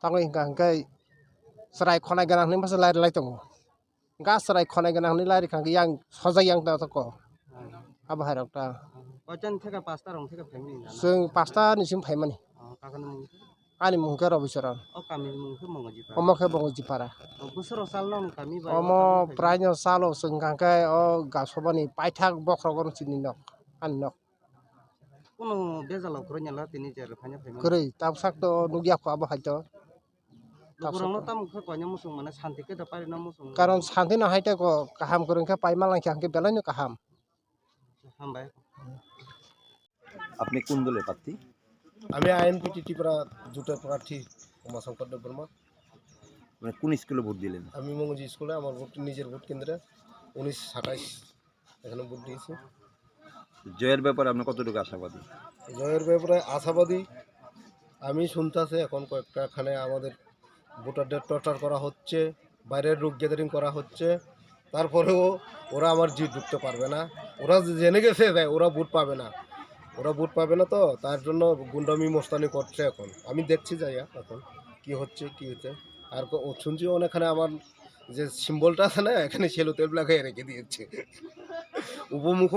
Tangi hingkai serai khonai ganang ni masa lai tongo. Ga serai khonai ganang ni lai kang yang sojai yang ta ko. Aba harok ta. Ojan theka pasta rong theka family na. Sing pasta ni sim phaimani. Kakana mung. Ani mungke ro bisaran. O kami mung ke mung ji pa. Omo ke bongo jipara. Busoro sal non kami ba. Omo pranyo salo sing kangkai o gasobani paithak bokhrogon chini nok. An nok. Kono bezalo kronya la tini jar phanya family. Kuri tapsak to nugya ko aba haito. Lukurang tam khe konya musung mane shanti ke da pari na musung. Karon shanti na haite ko kaham kurun ke paimalang kangke belani kaham. Hambai. আপনি কোন দলের প্রার্থী? আমি INPT Tripura জোটের প্রার্থী উমা শঙ্কর দেব বর্মা। মানে কোন স্কুলে ভোট দিলেন? আমি মঙ্গজি স্কুলে আমার ভোট নিজের ভোট কেন্দ্রে 1927 এখানে ভোট দিয়েছি। জয়ের ব্যাপারে আপনি কতটুকু আশাবাদী? জয়ের ব্যাপারে আশাবাদী। আমি শুনতেছি এখন কয়েকটাখানে আমাদের ভোটারদের টর্চার করা হচ্ছে, বাইরের লোক গ্যাদারিং করা হচ্ছে, তারপরেও ওরা আমার জিত ঢুকতে পারবে না। ওরা জেনে গেছে ওরা ভোট পাবে না, ওরা ভোট পাবে না, তো তার জন্য গুন্ডামি মস্তানি করছে। এখন আমি দেখছি যাইয়া এখন কি হচ্ছে কি হচ্ছে। আর শুনছি অনেকখানে আমার যে সিম্বলটা আছে না, এখানে সেলো তেল লাগাই রেখে দিয়েছে উপমুখ।